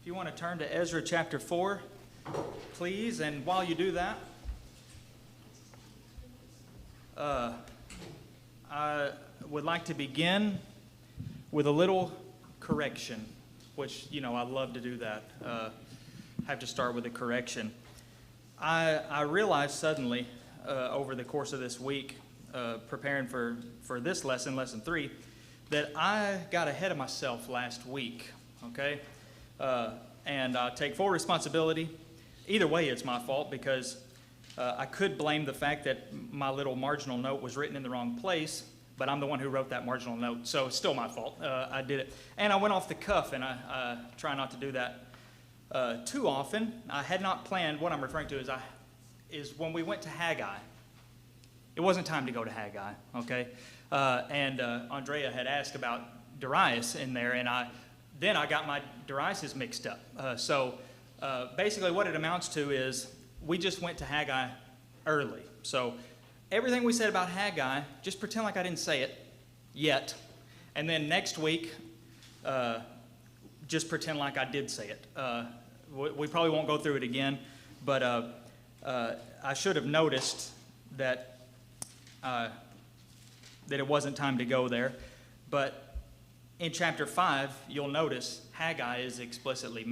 If you want to turn to Ezra chapter 4, please, and while you do that, I would like to begin with a little correction, which, I love to do that. Have to start with a correction. I realized suddenly over the course of this week, preparing for this lesson, lesson 3, that I got ahead of myself last week, okay? And I take full responsibility. Either way, it's my fault because I could blame the fact that my little marginal note was written in the wrong place, but I'm the one who wrote that marginal note, so it's still my fault. I did it. And I went off the cuff, and I try not to do that too often. I had not planned. What I'm referring to is when we went to Haggai. It wasn't time to go to Haggai, okay? And Andrea had asked about Darius in there, and then I got my Darius mixed up. So basically what it amounts to is we just went to Haggai early. So everything we said about Haggai, just pretend like I didn't say it yet. And then next week, just pretend like I did say it. We probably won't go through it again, but I should have noticed that it wasn't time to go there. But in chapter 5, you'll notice Haggai is explicitly,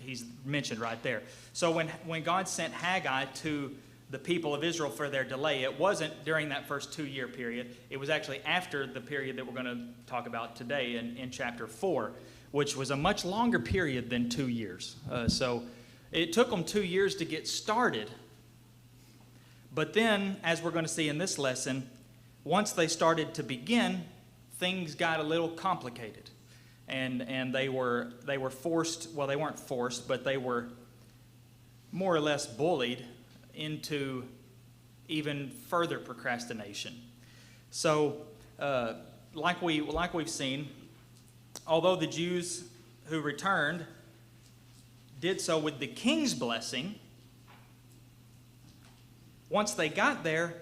he's mentioned right there. So when God sent Haggai to the people of Israel for their delay, it wasn't during that first 2-year period. It was actually after the period that we're going to talk about today in chapter 4, which was a much longer period than 2 years. So it took them 2 years to get started. But then, as we're going to see in this lesson, once they started to begin, things got a little complicated, and they were forced. Well, they weren't forced, but they were more or less bullied into even further procrastination. So, like we've seen, although the Jews who returned did so with the king's blessing, once they got there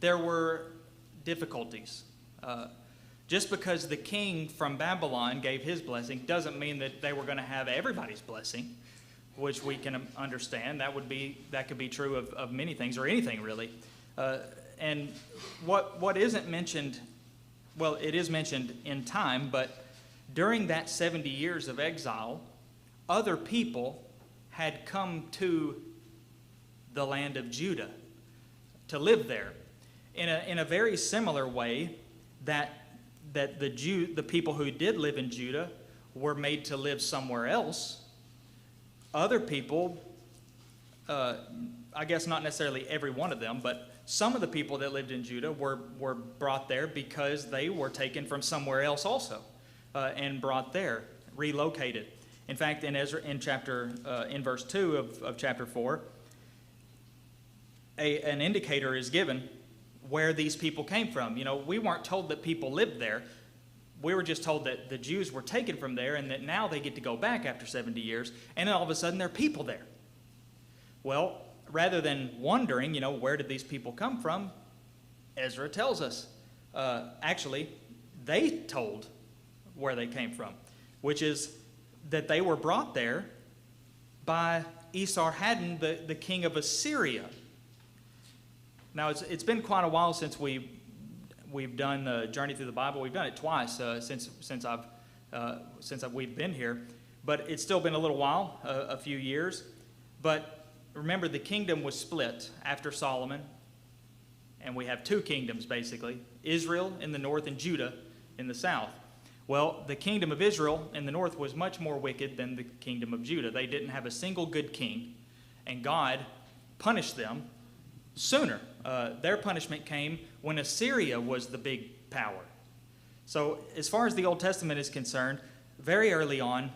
were difficulties. Just because the king from Babylon gave his blessing doesn't mean that they were going to have everybody's blessing, which we can understand. That could be true of many things, or anything really. And what isn't mentioned, well, it is mentioned in time, but during that 70 years of exile, other people had come to the land of Judah to live there in a very similar way that the people who did live in Judah were made to live somewhere else. Other people, I guess not necessarily every one of them, but some of the people that lived in Judah were brought there because they were taken from somewhere else also, and brought there, relocated. In fact, in Ezra, in verse 2 of chapter 4, an indicator is given where these people came from. We weren't told that people lived there. We were just told that the Jews were taken from there and that now they get to go back after 70 years, and then all of a sudden there are people there. Well, rather than wondering, where did these people come from, Ezra tells us. Actually, they told where they came from, which is that they were brought there by Esarhaddon, the king of Assyria. Now, it's been quite a while since we've done the journey through the Bible. We've done it twice since we've been here, but it's still been a little while, a few years. But remember, the kingdom was split after Solomon, and we have two kingdoms basically: Israel in the north and Judah in the south. Well, the kingdom of Israel in the north was much more wicked than the kingdom of Judah. They didn't have a single good king, and God punished them sooner. Their punishment came when Assyria was the big power. So as far as the Old Testament is concerned, very early on,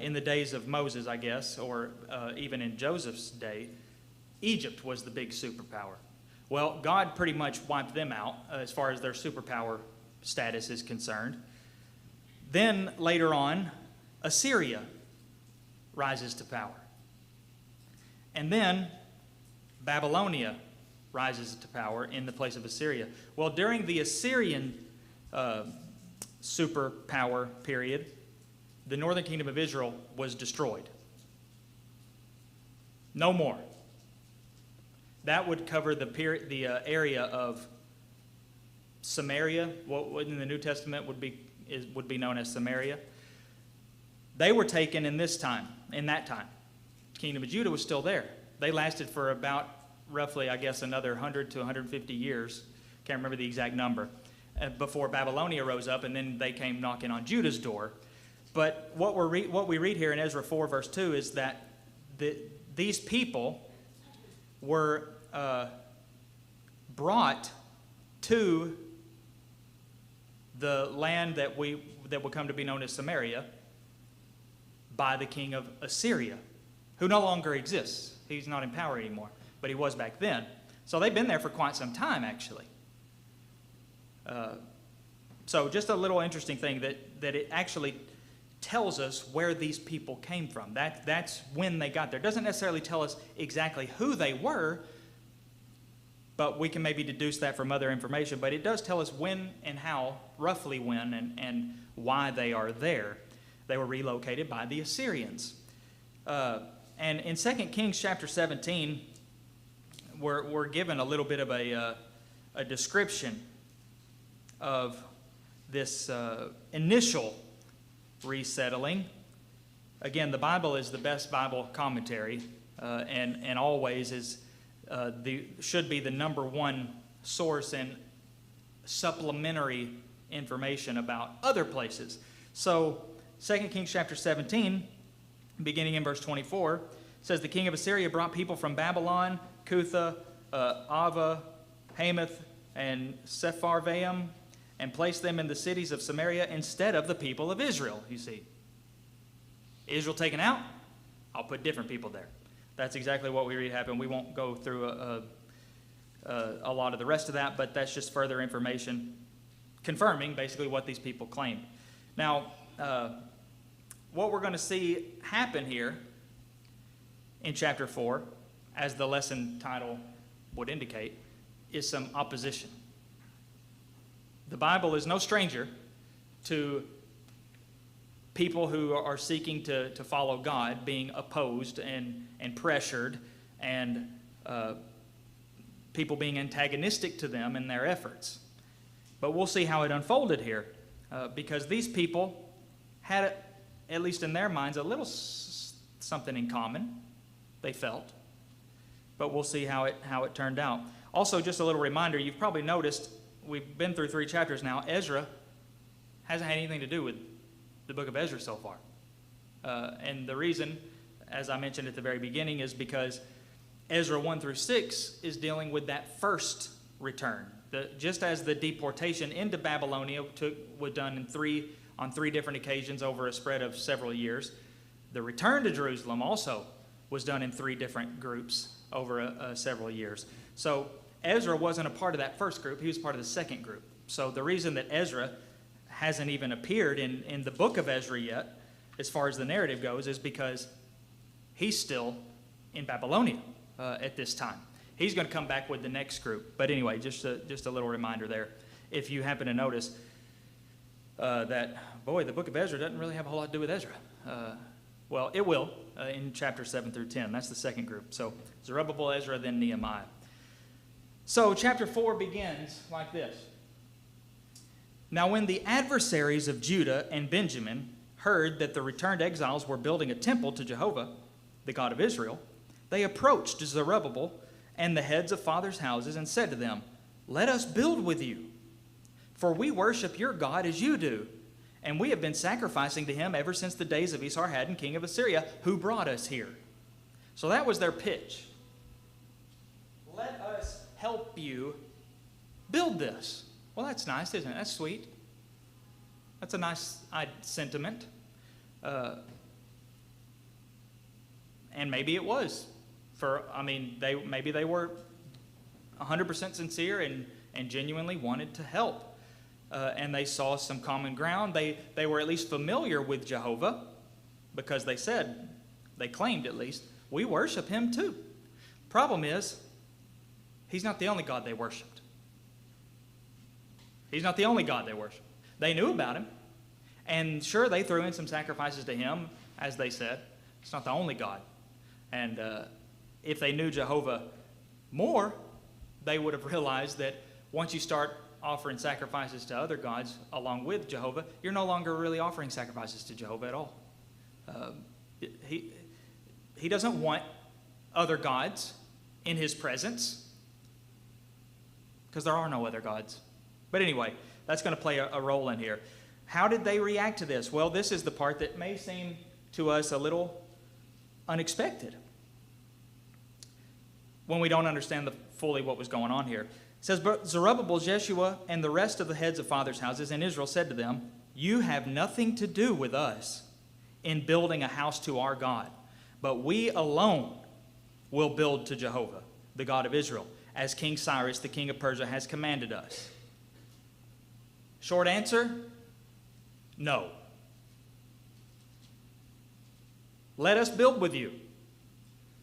in the days of Moses, I guess, or even in Joseph's day, Egypt was the big superpower. Well, God pretty much wiped them out as far as their superpower status is concerned. Then later on, Assyria rises to power. And then Babylonia rises to power in the place of Assyria. Well, during the Assyrian superpower period, the northern kingdom of Israel was destroyed. No more. That would cover the area of Samaria, what in the New Testament would be known as Samaria. They were taken in that time. The kingdom of Judah was still there. They lasted for about roughly, I guess, another 100 to 150 years. Can't remember the exact number. Before Babylonia rose up, and then they came knocking on Judah's door. But what we read here in Ezra 4, verse 2, is that these people were brought to the land that would come to be known as Samaria by the king of Assyria, who no longer exists. He's not in power anymore, but he was back then. So they've been there for quite some time, actually. So just a little interesting thing that it actually tells us where these people came from. That's when they got there. It doesn't necessarily tell us exactly who they were, but we can maybe deduce that from other information. But it does tell us when and how, roughly when, and why they are there. They were relocated by the Assyrians. And in 2 Kings chapter 17, we're given a little bit of a description of this initial resettling. Again, the Bible is the best Bible commentary, and always should be the number one source and supplementary information about other places. So 2 Kings chapter 17, beginning in verse 24, says, the king of Assyria brought people from Babylon, Cutha, Ava, Hamath, and Sepharvaim, and placed them in the cities of Samaria instead of the people of Israel, you see. Israel taken out, I'll put different people there. That's exactly what we read happen. We won't go through a lot of the rest of that, but that's just further information confirming basically what these people claimed. Now, what we're going to see happen here in chapter 4, as the lesson title would indicate, is some opposition. The Bible is no stranger to people who are seeking to follow God being opposed and pressured, and people being antagonistic to them in their efforts. But we'll see how it unfolded here, because these people had, at least in their minds, a little something in common, they felt. But we'll see how it turned out. Also, just a little reminder, you've probably noticed, we've been through 3 chapters now. Ezra hasn't had anything to do with the book of Ezra so far. And the reason, as I mentioned at the very beginning, is because Ezra 1 through 6 is dealing with that first return. Just as the deportation into Babylonia was done on 3 different occasions over a spread of several years, the return to Jerusalem also was done in 3 different groups over several years. So Ezra wasn't a part of that first group. He was part of the second group. So the reason that Ezra hasn't even appeared in the book of Ezra yet, as far as the narrative goes, is because he's still in Babylonia at this time. He's going to come back with the next group. But anyway, just a little reminder there. If you happen to notice that, boy, the book of Ezra doesn't really have a whole lot to do with Ezra. Well, it will in chapters 7 through 10. That's the second group. So Zerubbabel, Ezra, then Nehemiah. So chapter 4 begins like this. Now when the adversaries of Judah and Benjamin heard that the returned exiles were building a temple to Jehovah, the God of Israel, they approached Zerubbabel and the heads of fathers' houses and said to them, "Let us build with you, for we worship your God as you do, and we have been sacrificing to him ever since the days of Esarhaddon, king of Assyria, who brought us here." So that was their pitch. Let us help you build this. Well, that's nice, isn't it? That's sweet. That's a nice sentiment. And maybe it was. Maybe they were 100% sincere and genuinely wanted to help. And they saw some common ground. They were at least familiar with Jehovah, because they claimed at least, we worship him too. Problem is, he's not the only God they worshiped. He's not the only God they worshiped. They knew about him, And sure, they threw in some sacrifices to him, as they said. It's not the only God. And if they knew Jehovah more, they would have realized that once you start offering sacrifices to other gods along with Jehovah, you're no longer really offering sacrifices to Jehovah at all. He doesn't want other gods in his presence because there are no other gods. But anyway, that's going to play a role in here. How did they react to this? Well, this is the part that may seem to us a little unexpected when we don't understand fully what was going on here. It says, but Zerubbabel, Jeshua, and the rest of the heads of fathers' houses in Israel said to them, you have nothing to do with us in building a house to our God, but we alone will build to Jehovah, the God of Israel, as King Cyrus, the king of Persia, has commanded us. Short answer, no. Let us build with you.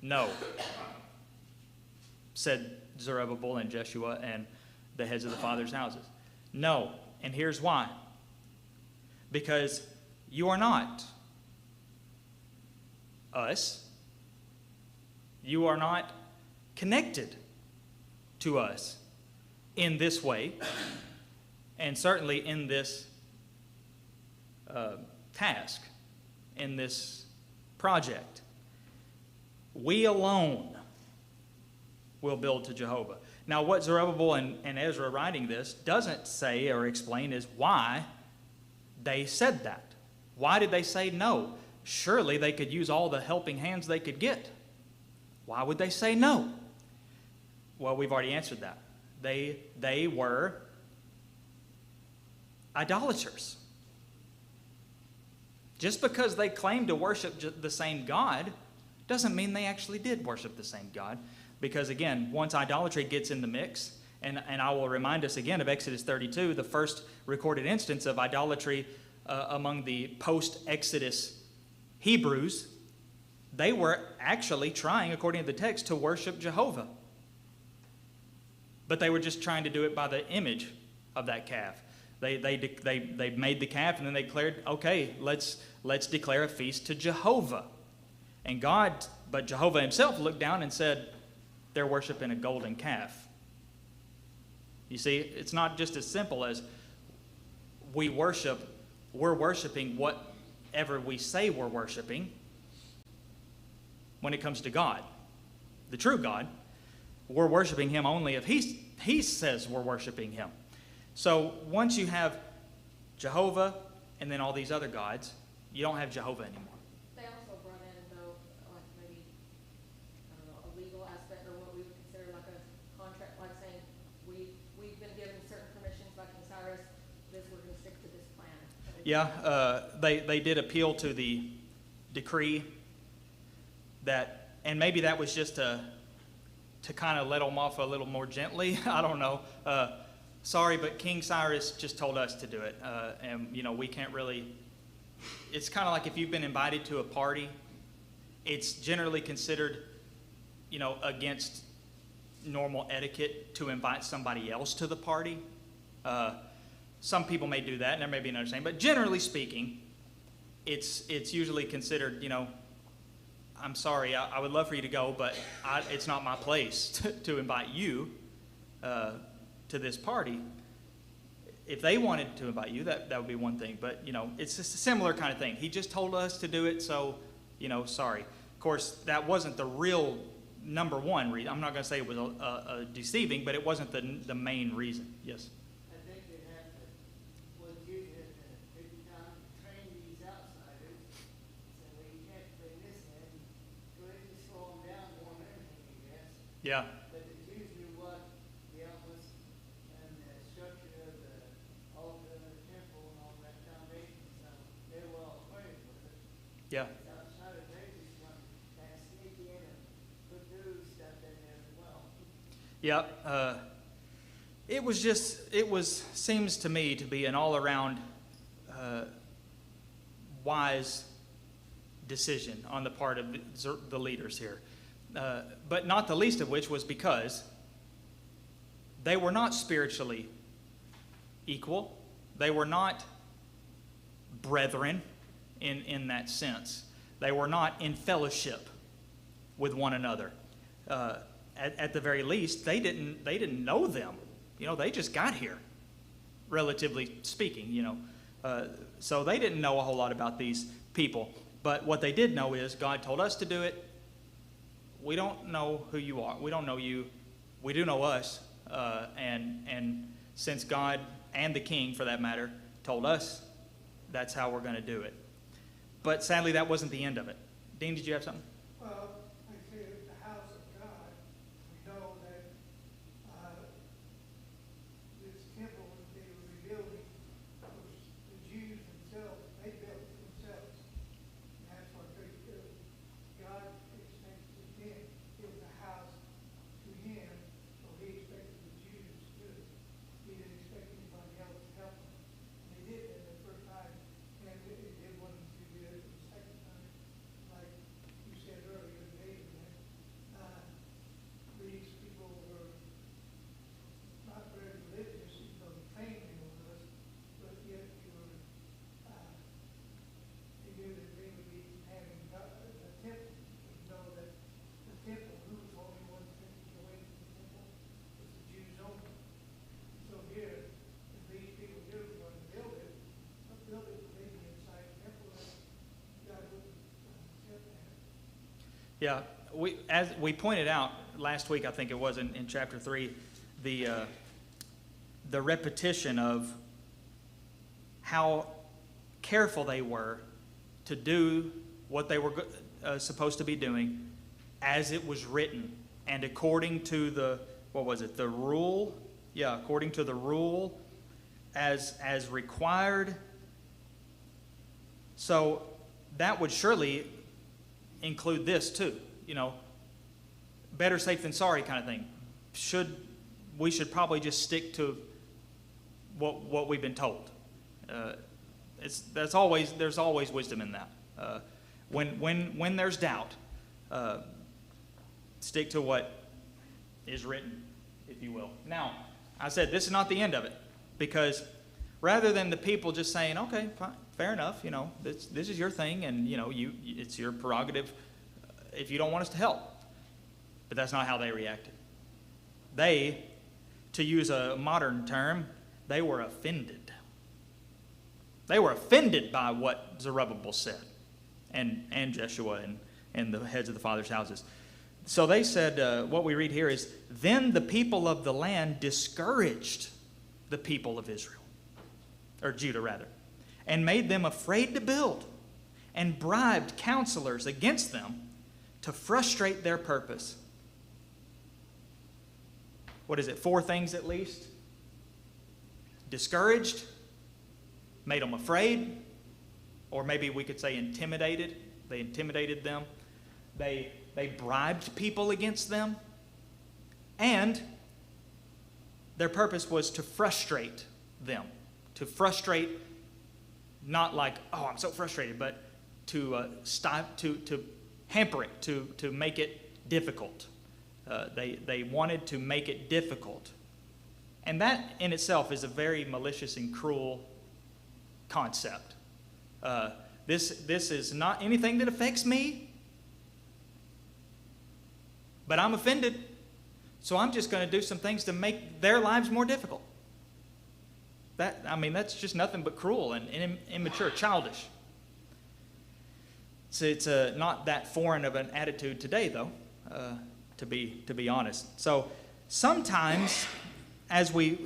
No, said Zerubbabel and Jeshua and the heads of the fathers' houses. No, and here's why. Because you are not us. You are not connected to us in this way, and certainly in this task, in this project. We alone will build to Jehovah. Now, what Zerubbabel and Ezra writing this doesn't say or explain is why they said that. Why did they say no? Surely they could use all the helping hands they could get. Why would they say no? Well, we've already answered that. They were idolaters. Just because they claimed to worship the same God doesn't mean they actually did worship the same God. Because again, once idolatry gets in the mix, and I will remind us again of Exodus 32, the first recorded instance of idolatry among the post-Exodus Hebrews, they were actually trying, according to the text, to worship Jehovah. But they were just trying to do it by the image of that calf. They made the calf, and then they declared, okay, let's declare a feast to Jehovah. But Jehovah himself looked down and said, they're worshiping a golden calf. You see, it's not just as simple as we're worshiping whatever we say we're worshiping when it comes to God. The true God, we're worshiping him only if he says we're worshiping him. So once you have Jehovah and then all these other gods, you don't have Jehovah anymore. They also brought in, though, like maybe, I don't know, a legal aspect or what we would consider like a contract, like saying we've been given certain permissions by King Cyrus, we're going to stick to this plan. Yeah, they did appeal to the decree that, and maybe that was just to kind of let them off a little more gently. I don't know. Sorry, but King Cyrus just told us to do it. And, we can't really... It's kind of like if you've been invited to a party, it's generally considered, against normal etiquette to invite somebody else to the party. Some people may do that, and there may be another saying. But generally speaking, it's usually considered, I'm sorry, I would love for you to go, but it's not my place to invite you to this party. If they wanted to invite you, that would be one thing. But, it's just a similar kind of thing. He just told us to do it, so, sorry. Of course, that wasn't the real number one reason. I'm not going to say it was a deceiving, but it wasn't the main reason. Yes? I think they have to, take the time to train these outsiders. So you can't bring this in. So they just slow them down more than anything, I guess. Yeah. But the Jews knew what the elements and the structure of the altar and the temple and all that foundation, so they were well acquainted with it. Yeah. The outsiders, they just want to kind of sneak in and put new stuff in there as well. Yeah. Seems to me to be an all-around wise decision on the part of the leaders here. But not the least of which was because they were not spiritually equal. They were not brethren in that sense. They were not in fellowship with one another. At the very least, they didn't know them. They just got here, relatively speaking. So they didn't know a whole lot about these people. But what they did know is God told us to do it. We don't know who you are. We don't know you. We do know us. And since God and the king, for that matter, told us, that's how we're going to do it. But sadly, that wasn't the end of it. Dean, did you have something? Well, like I say, the house of God, we know that this temple that they were rebuilding was the Jews themselves. They built it themselves. And that's what they do. God expected them to build the house to him, so he expected the Jews to do it. He didn't expect anybody else to help them. And they did that the first time, and they wanted to do it the second time. Like you said earlier, David, these people were not very religious, even though they claimed they were, but yet they knew that they would be having the temple. You know that the temple, who was the only ones that could go into the temple? Was the Jews only. So here, if these people here were going to build it would maybe inside the temple, and God wouldn't accept that. Yeah, as we pointed out last week, I think it was in chapter 3, the repetition of how careful they were to do what they were supposed to be doing as it was written and according to the rule? Yeah, according to the rule as required. So that would surely include this too, better safe than sorry kind of thing. We should probably just stick to what we've been told. There's always wisdom in that. When there's doubt, stick to what is written, if you will. Now, I said this is not the end of it, because rather than the people just saying, okay, fine, fair enough, this is your thing, and it's your prerogative if you don't want us to help. But that's not how they reacted. They, to use a modern term, they were offended. They were offended by what Zerubbabel said, and Jeshua and the heads of the fathers' houses. So they said, what we read here is, then the people of the land discouraged the people of Israel, or Judah rather, and made them afraid to build, and bribed counselors against them to frustrate their purpose. What is it? 4 things at least. Discouraged, made them afraid, or maybe we could say intimidated. They intimidated them. They bribed people against them. And their purpose was to frustrate them. To frustrate, not like, oh, I'm so frustrated, but to hamper it, to make it difficult. They wanted to make it difficult. And that in itself is a very malicious and cruel concept. This is not anything that affects me, but I'm offended, so I'm just going to do some things to make their lives more difficult. That's just nothing but cruel and immature, childish. So it's not that foreign of an attitude today, though, to be honest. So sometimes, as we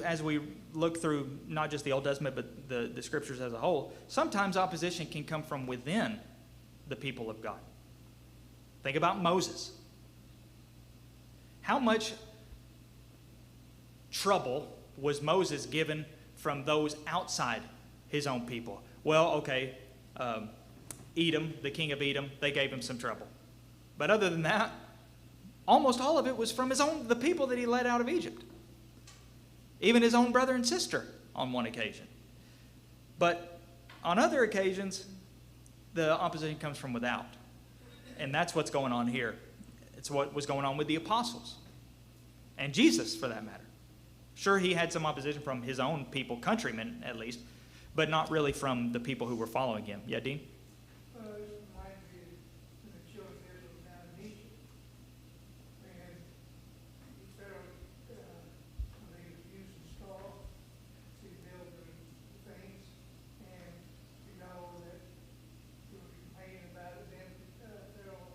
look through not just the Old Testament but the Scriptures as a whole, sometimes opposition can come from within the people of God. Think about Moses. How much trouble was Moses given from those outside his own people? Well, okay, Edom, the king of Edom, they gave him some trouble. But other than that, almost all of it was from the people that he led out of Egypt. Even his own brother and sister on one occasion. But on other occasions, the opposition comes from without. And that's what's going on here. It's what was going on with the apostles. And Jesus, for that matter. Sure, he had some opposition from his own people, countrymen at least. but not really from the people who were following him. Yeah, Dean? This reminds me of the children of Israel down in Egypt. And Pharaoh, when they was using straw to build the things, and you know that they were complaining about it, then Pharaoh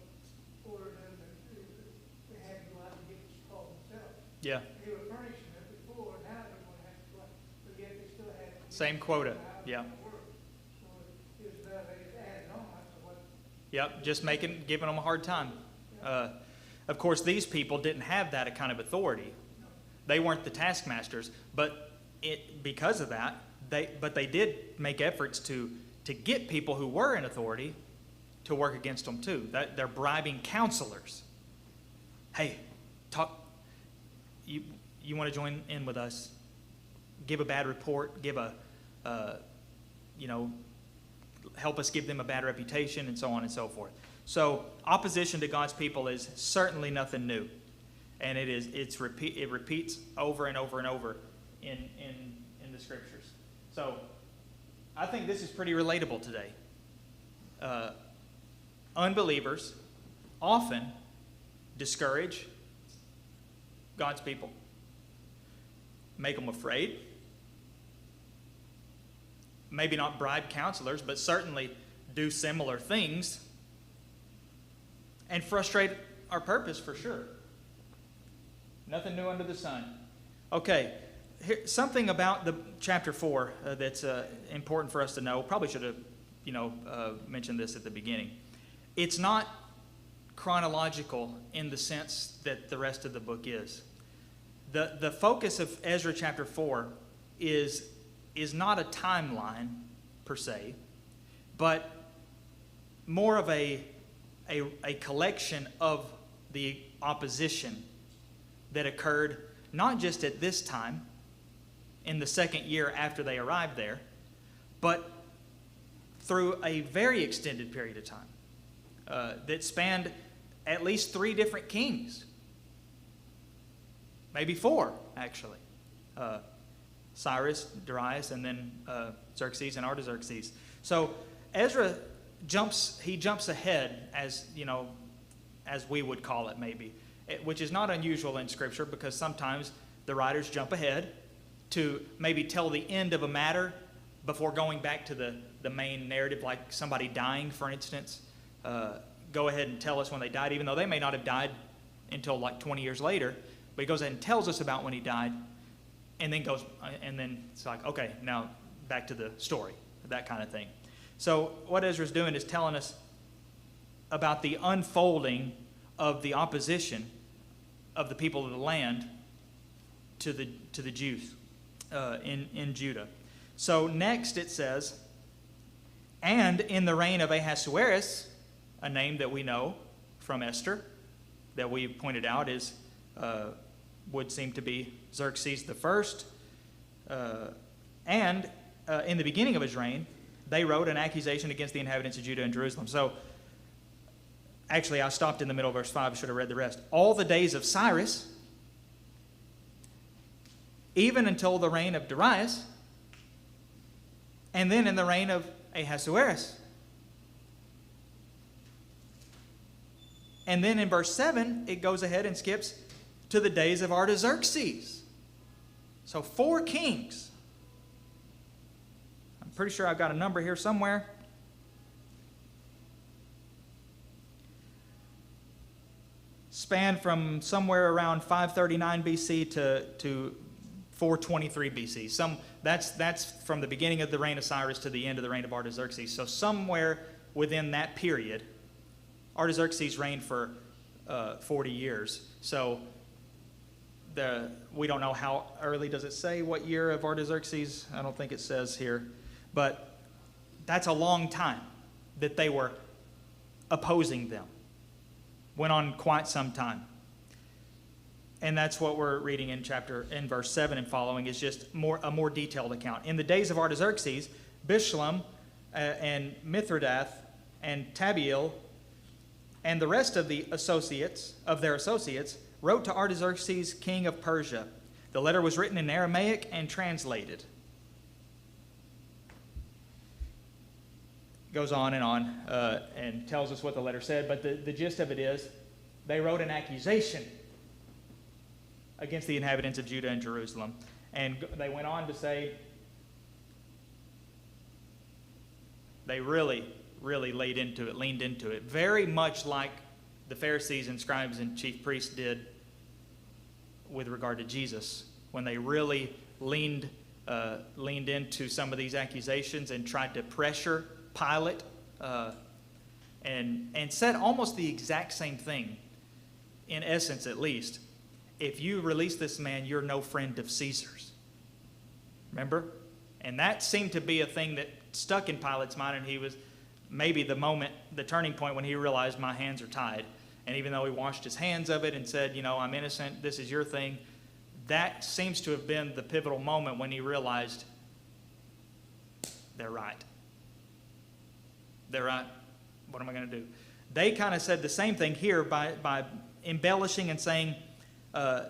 ordered them that they had to go out and get the straw themselves. Yeah. They were furnishing it before, now they're going to have to go out, but yet they still had to. Same quota. Yeah. So it was about they added on, so what. Yep, just giving them a hard time. Of course, these people didn't have that kind of authority. They weren't the taskmasters, but because of that, they did make efforts to get people who were in authority to work against them too. They're bribing counselors. Hey, talk. You want to join in with us? Give a bad report. Give help us give them a bad reputation, and so on and so forth. So opposition to God's people is certainly nothing new, and it repeats over and over and over in the scriptures. So I think this is pretty relatable today. Unbelievers often discourage God's people, make them afraid. Maybe not bribe counselors, but certainly do similar things and frustrate our purpose for sure. Nothing new under the sun. Okay, something about the chapter 4 that's important for us to know. Probably should have mentioned this at the beginning. It's not chronological in the sense that the rest of the book is. The focus of Ezra chapter 4 is not a timeline per se, but more of a collection of the opposition that occurred not just at this time in the second year after they arrived there, but through a very extended period of time that spanned at least 3 different kings, maybe 4 actually. Cyrus, Darius, and then Xerxes and Artaxerxes. So Ezra jumps ahead, as we would call it maybe, which is not unusual in Scripture, because sometimes the writers jump ahead to maybe tell the end of a matter before going back to the main narrative, like somebody dying, for instance. Go ahead and tell us when they died, even though they may not have died until like 20 years later, but he goes ahead and tells us about when he died. And then it's like, okay, now back to the story, that kind of thing. So what Ezra's doing is telling us about the unfolding of the opposition of the people of the land to the Jews in Judah. So next it says, and in the reign of Ahasuerus, a name that we know from Esther, that we pointed out is would seem to be Xerxes the first. And in the beginning of his reign, they wrote an accusation against the inhabitants of Judah and Jerusalem. So, actually, I stopped in the middle of verse 5. I should have read the rest. All the days of Cyrus, even until the reign of Darius, and then in the reign of Ahasuerus. And then in verse 7, it goes ahead and skips to the days of Artaxerxes. So 4 kings. I'm pretty sure I've got a number here somewhere. Span from somewhere around 539 BC to 423 BC. That's from the beginning of the reign of Cyrus to the end of the reign of Artaxerxes. So somewhere within that period, Artaxerxes reigned for 40 years. So we don't know how early. Does it say what year of Artaxerxes? I don't think it says here. But that's a long time that they were opposing them. Went on quite some time. And that's what we're reading in verse 7 and following, is just a more detailed account. In the days of Artaxerxes, Bishlam and Mithridath and Tabiel and the rest of their associates wrote to Artaxerxes, king of Persia. The letter was written in Aramaic and translated. goes on and tells us what the letter said. But the gist of it is they wrote an accusation against the inhabitants of Judah and Jerusalem. And they went on to say they really leaned into it, very much like the Pharisees and scribes and chief priests did with regard to Jesus, when they really leaned into some of these accusations and tried to pressure Pilate, and said almost the exact same thing, in essence at least. If you release this man, you're no friend of Caesar's. Remember? And that seemed to be a thing that stuck in Pilate's mind, and he was maybe the turning point when he realized my hands are tied. And even though he washed his hands of it and said, I'm innocent, this is your thing, that seems to have been the pivotal moment when he realized they're right. They're right. What am I going to do? They kind of said the same thing here by embellishing and saying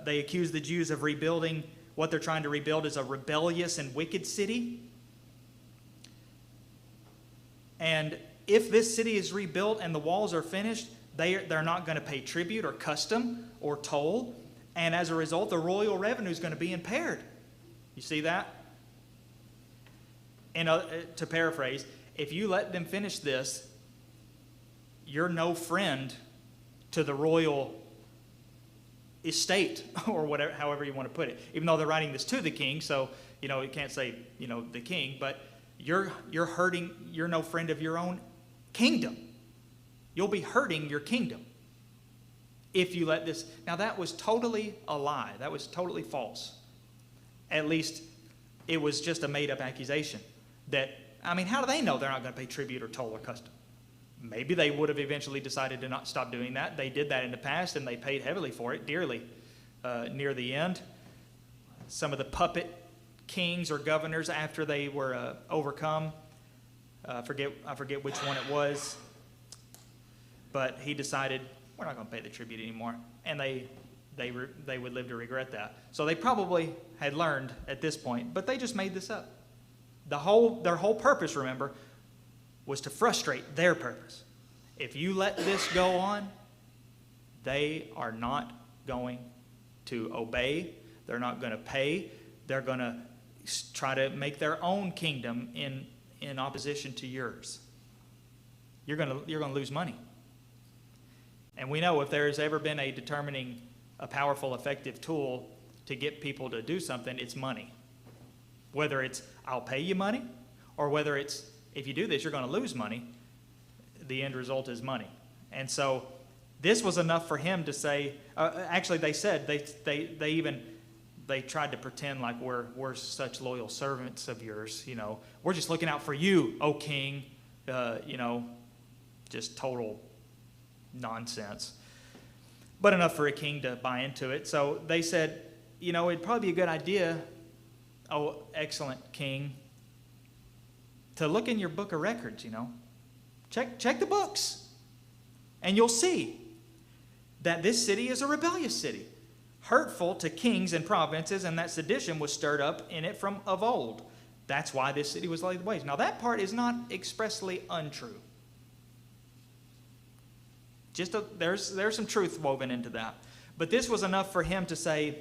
they accuse the Jews of rebuilding. What they're trying to rebuild is a rebellious and wicked city. And if this city is rebuilt and the walls are finished, they're not going to pay tribute or custom or toll. And as a result, the royal revenue is going to be impaired. You see that? And to paraphrase, if you let them finish this, you're no friend to the royal estate, or whatever, however you want to put it. Even though they're writing this to the king, so you can't say the king, but you're hurting. You're no friend of your own kingdom. You'll be hurting your kingdom if you let this. Now that was totally a lie. That was totally false. At least it was just a made-up accusation. How do they know they're not going to pay tribute or toll or custom? Maybe they would have eventually decided to not stop doing that. They did that in the past, and they paid heavily for it, dearly, near the end. Some of the puppet kings or governors, after they were overcome, I forget which one it was, but he decided, we're not going to pay the tribute anymore. And they would live to regret that. So they probably had learned at this point, but they just made this up. Their whole purpose, remember, was to frustrate their purpose. If you let this go on, they are not going to obey. They're not going to pay. They're going to try to make their own kingdom in opposition to yours. You're going to lose money. And we know if there's ever been a powerful, effective tool to get people to do something, it's money. Whether it's, I'll pay you money, or whether it's, if you do this, you're going to lose money, the end result is money. And so this was enough for him to say, actually they said, they tried to pretend like we're such loyal servants of yours, we're just looking out for you, O king, just total nonsense. But enough for a king to buy into it. So they said, it'd probably be a good idea, oh, excellent king, to look in your book of records, Check the books. And you'll see that this city is a rebellious city, hurtful to kings and provinces, and that sedition was stirred up in it from of old. That's why this city was laid waste. Now that part is not expressly untrue. There's some truth woven into that. But this was enough for him to say,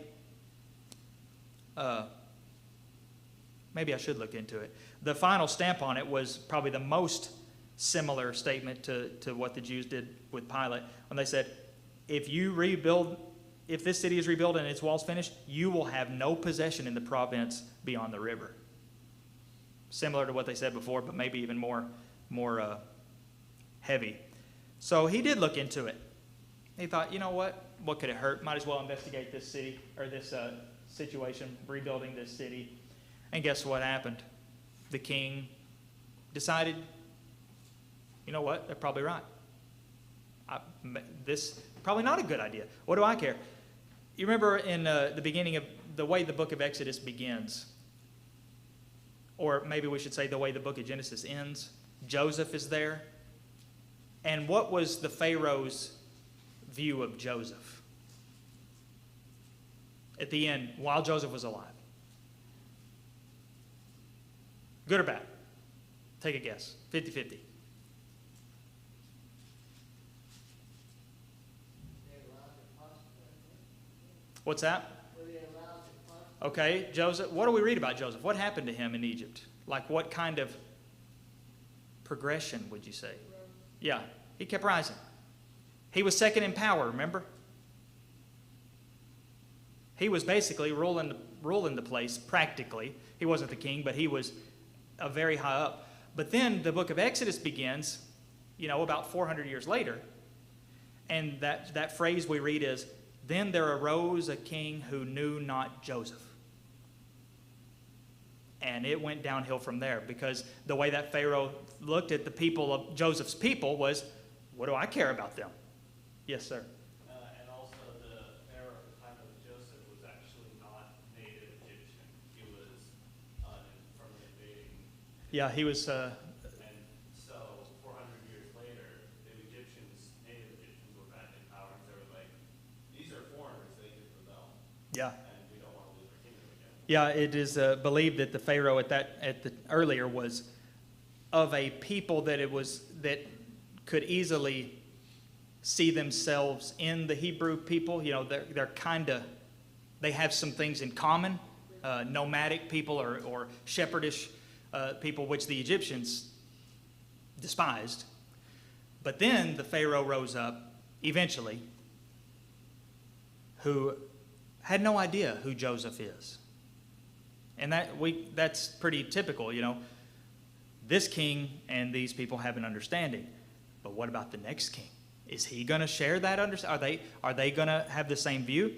maybe I should look into it. The final stamp on it was probably the most similar statement to what the Jews did with Pilate, when they said, if this city is rebuilt and its walls finished, you will have no possession in the province beyond the river. Similar to what they said before, but maybe even more heavy. So he did look into it. He thought, what could it hurt? Might as well investigate this city, or this situation, rebuilding this city. And guess what happened? The king decided, they're probably right. This probably not a good idea. What do I care? You remember in the beginning of the way the book of Exodus begins, or maybe we should say the way the book of Genesis ends. Joseph is there. And what was the Pharaoh's view of Joseph at the end, while Joseph was alive? Good or bad? Take a guess. 50-50. What's that? Were they allowed to fight? Okay, Joseph. What do we read about Joseph? What happened to him in Egypt? Like what kind of progression would you say? Yeah, he kept rising. He was second in power, remember? He was basically ruling the place practically. He wasn't the king, but he was a very high up. But then the book of Exodus begins, about 400 years later. And that phrase we read is, then there arose a king who knew not Joseph. And it went downhill from there, because the way that Pharaoh looked at the people of Joseph's people was, what do I care about them? Yes, sir. And also the Pharaoh at the time of Joseph was actually not native Egyptian. He was from the invading. Yeah, he was. And so 400 years later, native Egyptians were back in power, and they were like, these are foreigners, they could rebel. Yeah. And we don't want to lose our kingdom again. Yeah, it is believed that the Pharaoh earlier was of a people that could easily see themselves in the Hebrew people. They have some things in common, nomadic people or shepherdish people, which the Egyptians despised. But then the Pharaoh rose up eventually, who had no idea who Joseph is. And that's pretty typical, This king and these people have an understanding. But what about the next king? Is he going to share that understanding? Are they going to have the same view?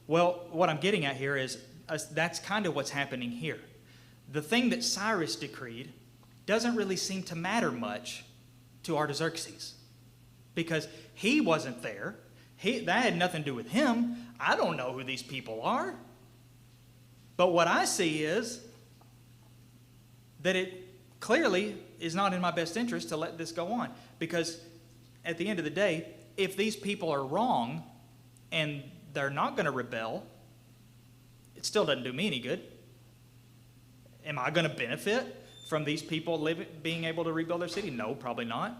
Well, what I'm getting at here is that's kind of what's happening here. The thing that Cyrus decreed doesn't really seem to matter much to Artaxerxes, because he wasn't there. That had nothing to do with him. I don't know who these people are. But what I see is that it clearly is not in my best interest to let this go on. Because at the end of the day, if these people are wrong and they're not going to rebel, it still doesn't do me any good. Am I going to benefit from these people being able to rebuild their city? No, probably not.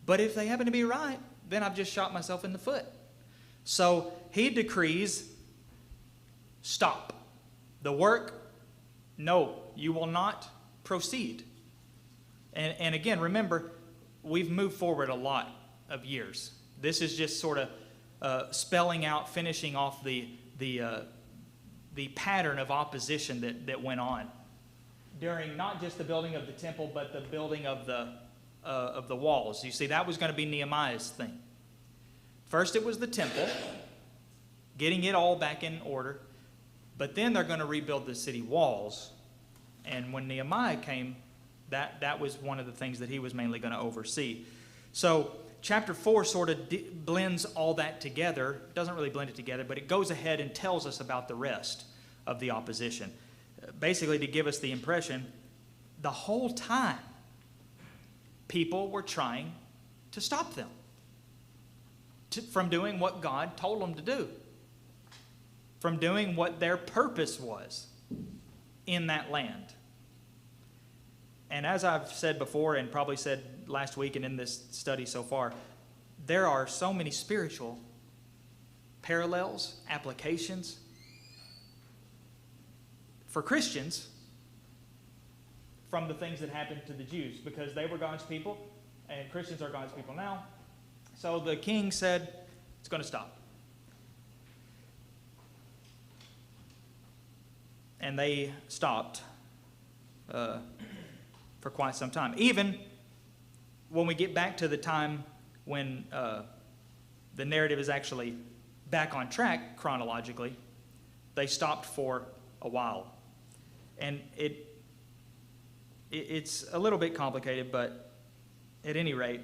But if they happen to be right, then I've just shot myself in the foot. So he decrees, stop. The work, no, you will not proceed. And again, remember, we've moved forward a lot of years. This is just sort of spelling out, finishing off the pattern of opposition that went on during not just the building of the temple, but the building of the walls. You see, that was going to be Nehemiah's thing. First, it was the temple, getting it all back in order. But then they're going to rebuild the city walls. And when Nehemiah came, that was one of the things that he was mainly going to oversee. So chapter 4 sort of blends all that together. It doesn't really blend it together, but it goes ahead and tells us about the rest of the opposition. Basically to give us the impression, the whole time, people were trying to stop them from doing what God told them to do, from doing what their purpose was in that land. And as I've said before, and probably said last week and in this study so far, there are so many spiritual parallels, applications for Christians from the things that happened to the Jews, because they were God's people, and Christians are God's people now. So the king said, it's going to stop. And they stopped for quite some time. Even when we get back to the time when the narrative is actually back on track chronologically, they stopped for a while. And it's a little bit complicated, but at any rate,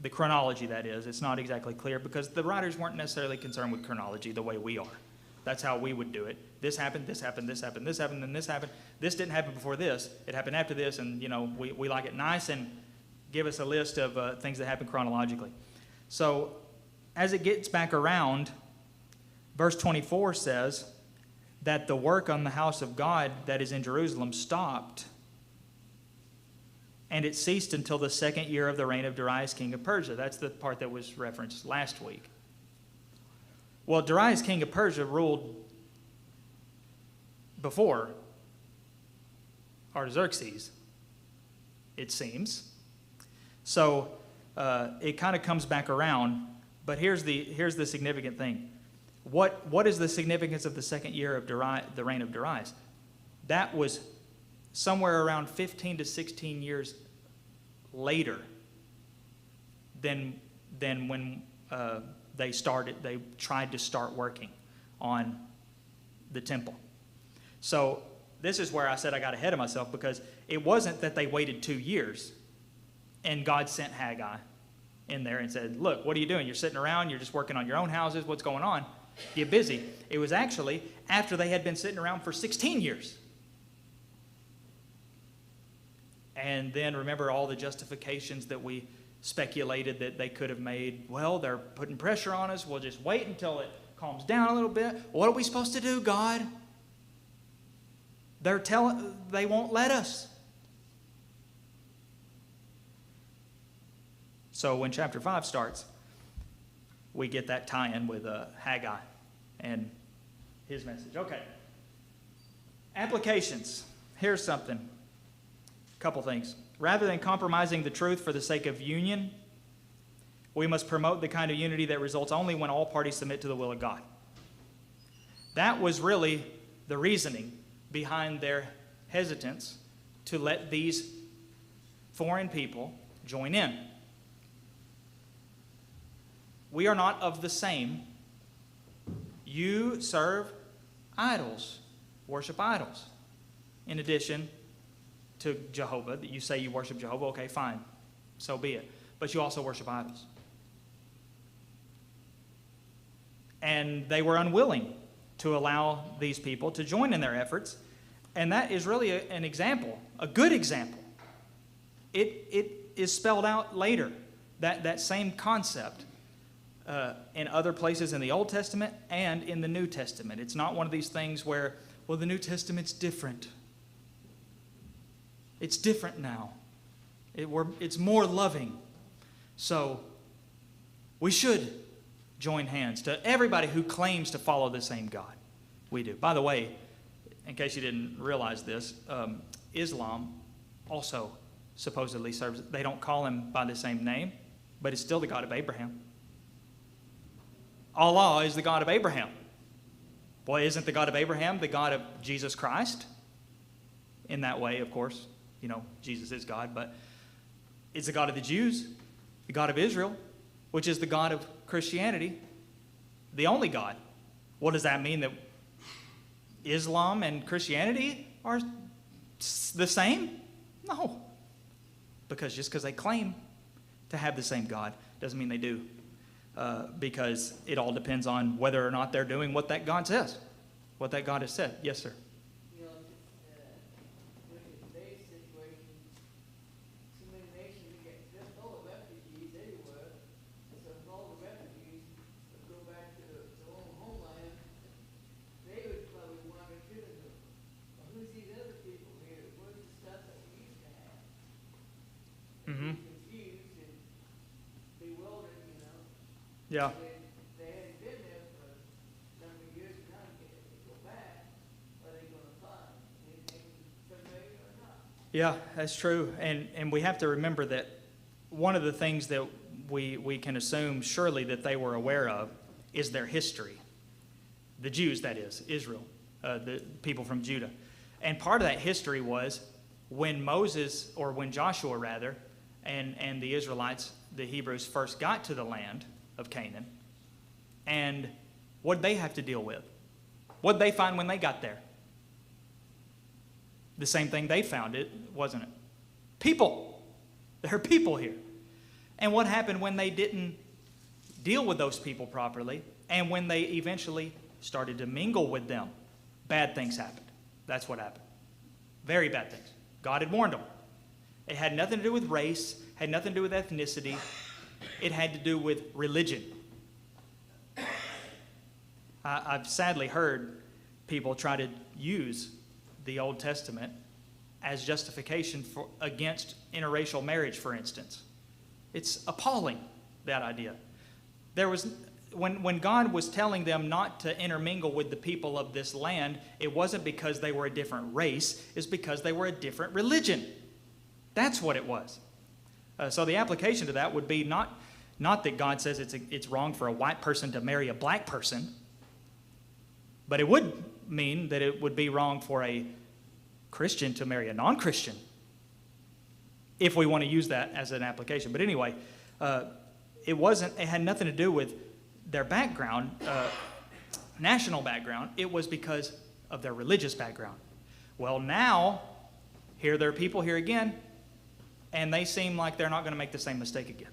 the chronology, that is, it's not exactly clear, because the writers weren't necessarily concerned with chronology the way we are. That's how we would do it. This happened, this happened, this happened, this happened, then this happened. This didn't happen before this. It happened after this, and, we like it nice and give us a list of things that happened chronologically. So as it gets back around, verse 24 says that the work on the house of God that is in Jerusalem stopped, and it ceased until the 2nd year of the reign of Darius, king of Persia. That's the part that was referenced last week. Well, Darius, king of Persia, ruled before Artaxerxes, it seems. So it kind of comes back around. But here's the significant thing. What is the significance of the second year of the reign of Darius? That was somewhere around 15 to 16 years later than when they tried to start working on the temple. So this is where I said I got ahead of myself, because it wasn't that they waited 2 years and God sent Haggai in there and said, look, what are you doing? You're sitting around, you're just working on your own houses, what's going on? Get busy. It was actually after they had been sitting around for 16 years. And then remember all the justifications that we speculated that they could have made. Well, they're putting pressure on us. We'll just wait until it calms down a little bit. What are we supposed to do, God? They won't let us. So when chapter 5 starts, we get that tie-in with Haggai and his message. Okay. Applications. Here's something. A couple things. Rather than compromising the truth for the sake of union, we must promote the kind of unity that results only when all parties submit to the will of God. That was really the reasoning behind their hesitance to let these foreign people join in. We are not of the same. You serve idols, worship idols. In addition to Jehovah, that you say you worship Jehovah, okay, fine, so be it. But you also worship idols. And they were unwilling to allow these people to join in their efforts. And that is really an example, a good example. It is spelled out later, that same concept. In other places in the Old Testament and in the New Testament. It's not one of these things where, well, the New Testament's different. It's different now. It's more loving. So we should join hands to everybody who claims to follow the same God. We do. By the way, in case you didn't realize this, Islam also supposedly serves, they don't call him by the same name, but it's still the God of Abraham. Allah is the God of Abraham. Boy, isn't the God of Abraham the God of Jesus Christ? In that way, of course, Jesus is God, but it's the God of the Jews, the God of Israel, which is the God of Christianity, the only God. What does that mean? That Islam and Christianity are the same? No. Because just because they claim to have the same God doesn't mean they do. Because it all depends on whether or not they're doing what that God says, what that God has said. Yes, sir. Look at today's situation, too many nations get full of refugees everywhere. So if all the refugees would go back to their own homeland, they would probably wonder too, well, who's these other people here? Where's the stuff that we used to have? Mm-hmm. Confused and bewildered, Yeah. They hadn't been there for a number of years, now they go back, what are they going to find? Anything familiar or not? Yeah, that's true. And we have to remember that one of the things that we can assume surely that they were aware of is their history. The Jews, that is, Israel, the people from Judah. And part of that history was when Moses, or when Joshua rather, and the Israelites, the Hebrews, first got to the land of Canaan, and what did they have to deal with? What did they find when they got there? The same thing they found, wasn't it? People. There are people here. And what happened when they didn't deal with those people properly, and when they eventually started to mingle with them? Bad things happened. That's what happened. Very bad things. God had warned them. It had nothing to do with race, had nothing to do with ethnicity. It had to do with religion. I've sadly heard people try to use the Old Testament as justification against interracial marriage, for instance. It's appalling, that idea. when God was telling them not to intermingle with the people of this land, it wasn't because they were a different race. It's because they were a different religion. That's what it was. So the application to that would be not that God says it's wrong for a white person to marry a black person, but it would mean that it would be wrong for a Christian to marry a non-Christian, if we want to use that as an application. But anyway, it had nothing to do with their background, national background. It was because of their religious background. Well, now, here there are people here again, and they seem like they're not going to make the same mistake again.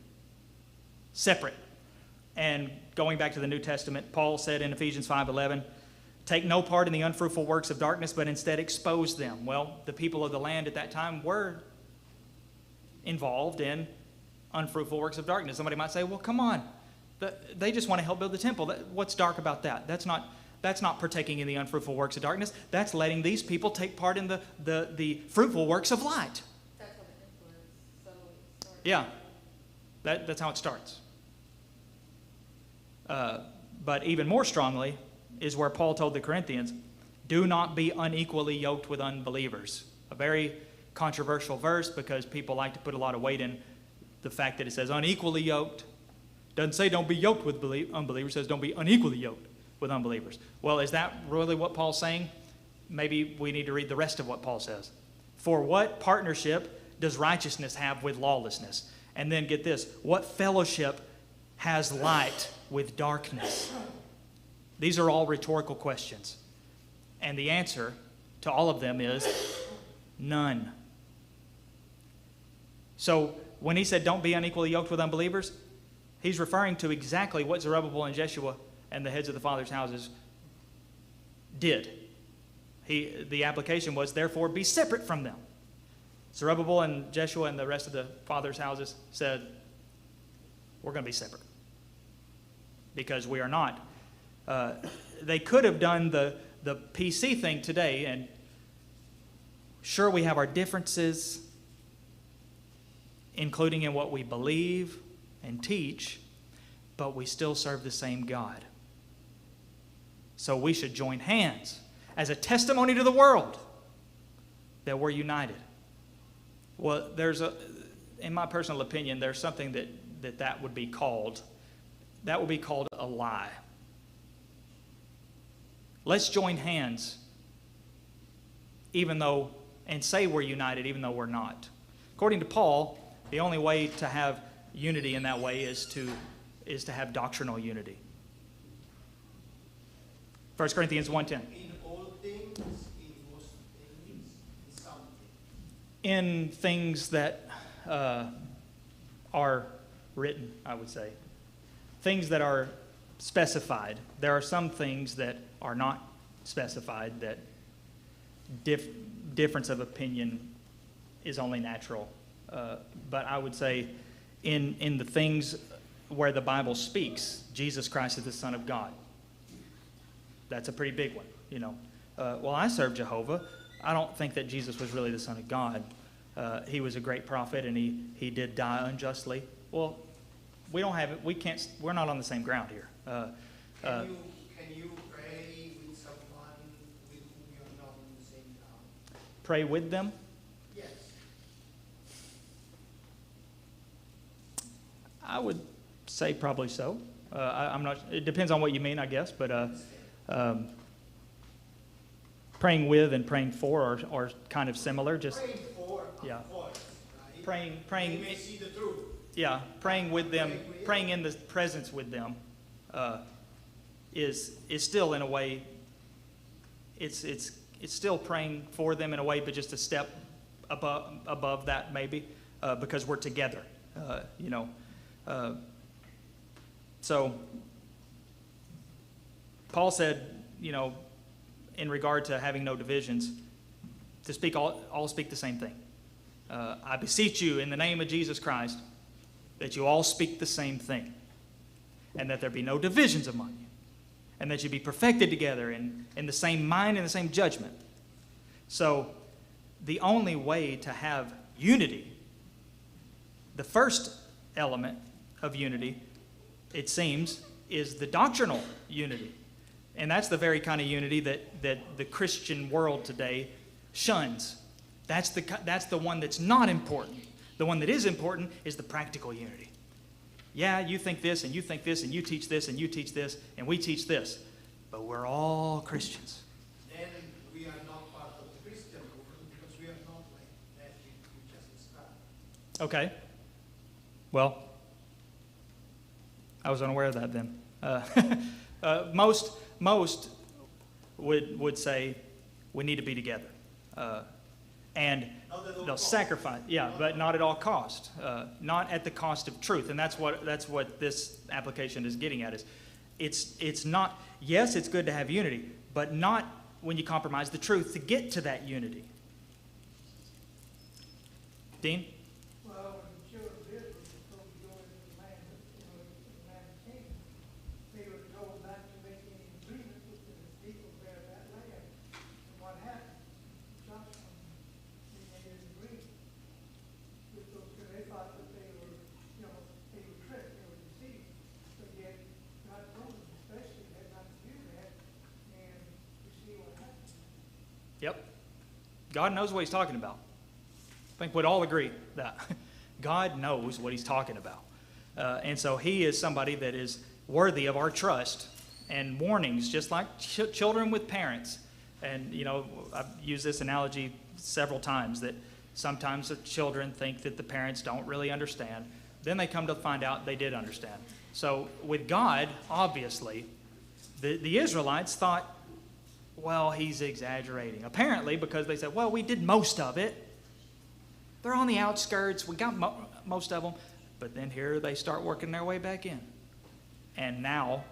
Separate. And going back to the New Testament, Paul said in Ephesians 5:11, take no part in the unfruitful works of darkness, but instead expose them. Well, the people of the land at that time were involved in unfruitful works of darkness. Somebody might say, well, come on. They just want to help build the temple. What's dark about that? That's not partaking in the unfruitful works of darkness. That's letting these people take part in the fruitful works of light. That's what the influence subtly starts. Yeah, that's how it starts. But even more strongly is where Paul told the Corinthians, do not be unequally yoked with unbelievers. A very controversial verse because people like to put a lot of weight in the fact that it says unequally yoked. Doesn't say don't be yoked with unbelievers. It says don't be unequally yoked with unbelievers. Well, is that really what Paul's saying? Maybe we need to read the rest of what Paul says. For what partnership does righteousness have with lawlessness? And then get this, what fellowship has light with darkness? These are all rhetorical questions. And the answer to all of them is none. So when he said don't be unequally yoked with unbelievers, he's referring to exactly what Zerubbabel and Jeshua and the heads of the fathers' houses did. The application was, therefore, be separate from them. Zerubbabel and Jeshua and the rest of the fathers' houses said, we're going to be separate because we are not. They could have done the PC thing today, and sure, we have our differences, including in what we believe and teach, but we still serve the same God. So we should join hands as a testimony to the world that we're united. Well, in my personal opinion, there's something that would be called. That would be called a lie. Let's join hands and say we're united even though we're not. According to Paul, the only way to have unity in that way is to have doctrinal unity. 1 Corinthians 1:10. In all things, in most things, in some things. In things that are written, I would say. Things that are specified. There are some things that are not specified, that difference of opinion is only natural. But I would say in the things where the Bible speaks, Jesus Christ is the Son of God. That's a pretty big one, you know. Well, I serve Jehovah. I don't think that Jesus was really the Son of God. He was a great prophet, and he did die unjustly. Well, we don't have it. We're not on the same ground here. Can you pray with someone with whom you're not on the same ground? Pray with them? Yes. I would say probably so. I'm not. It depends on what you mean, I guess. But praying with and praying for are kind of similar. Just Praying for, yeah. of course, right? Praying. You may see the truth. Yeah, praying with them, praying in the presence with them, is still in a way. It's still praying for them in a way, but just a step above that maybe, because we're together, you know. So Paul said, you know, in regard to having no divisions, to speak all speak the same thing. I beseech you in the name of Jesus Christ that you all speak the same thing, and that there be no divisions among you, and that you be perfected together in the same mind and the same judgment. So the only way to have unity, the first element of unity, it seems, is the doctrinal unity. And that's the very kind of unity that the Christian world today shuns. That's the one that's not important. The one that is important is the practical unity. Yeah, you think this, and you think this, and you teach this, and you teach this, and we teach this. But we're all Christians. Then we are not part of the Christian movement because we are not like that you just described. Okay. Well, I was unaware of that then. Most would say we need to be together. And they'll sacrifice, but not at all cost. Not at the cost of truth. And that's what this application is getting at. It's not, yes, it's good to have unity, but not when you compromise the truth to get to that unity. Dean? Well, when the children of Israel were supposed to go into the land, the land of Canaan, they were told not to make any agreement with the people there of that land. And what happened? Joshua, they made an agreement with those, because they thought that they were, they were tricked, they were deceived. But yet, God told them, especially, they had not to do that, and you see what happened. Yep. God knows what he's talking about. I think we'd all agree that God knows what he's talking about. And so he is somebody that is worthy of our trust and warnings, just like children with parents. And, I've used this analogy several times, that sometimes the children think that the parents don't really understand. Then they come to find out they did understand. So with God, obviously, the Israelites thought, well, he's exaggerating. Apparently, because they said, well, we did most of it. They're on the outskirts. We got most of them. But then here they start working their way back in. And now,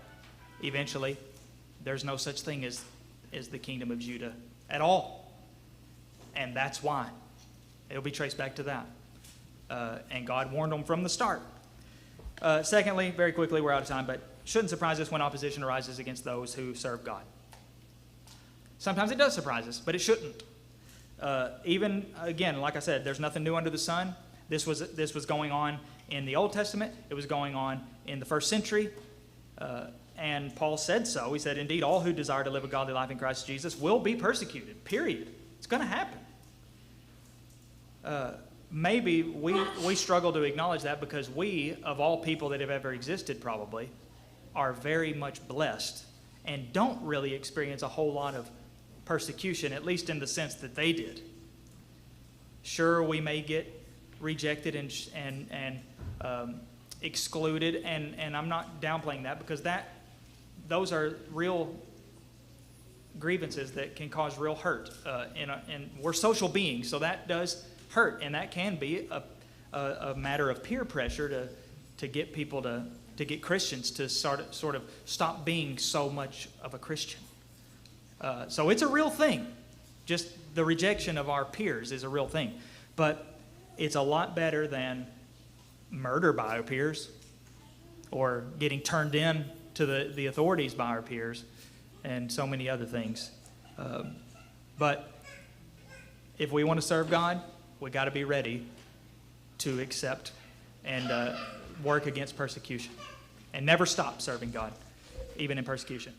eventually, there's no such thing as the kingdom of Judah at all. And that's why. It'll be traced back to that. And God warned them from the start. Secondly, very quickly, we're out of time, but shouldn't surprise us when opposition arises against those who serve God. Sometimes it does surprise us, but it shouldn't. Even, again, like I said, there's nothing new under the sun. This was going on in the Old Testament. It was going on in the first century. And Paul said so. He said, indeed, all who desire to live a godly life in Christ Jesus will be persecuted, period. It's going to happen. Maybe we struggle to acknowledge that because we, of all people that have ever existed probably, are very much blessed and don't really experience a whole lot of persecution, at least in the sense that they did. Sure, we may get rejected and excluded, and I'm not downplaying that, because those are real grievances that can cause real hurt. And we're social beings, so that does hurt, and that can be a matter of peer pressure to get people to get Christians to sort of stop being so much of a Christian. So it's a real thing. Just the rejection of our peers is a real thing. But it's a lot better than murder by our peers or getting turned in to the authorities by our peers and so many other things. But if we want to serve God, we got to be ready to accept and work against persecution and never stop serving God, even in persecution.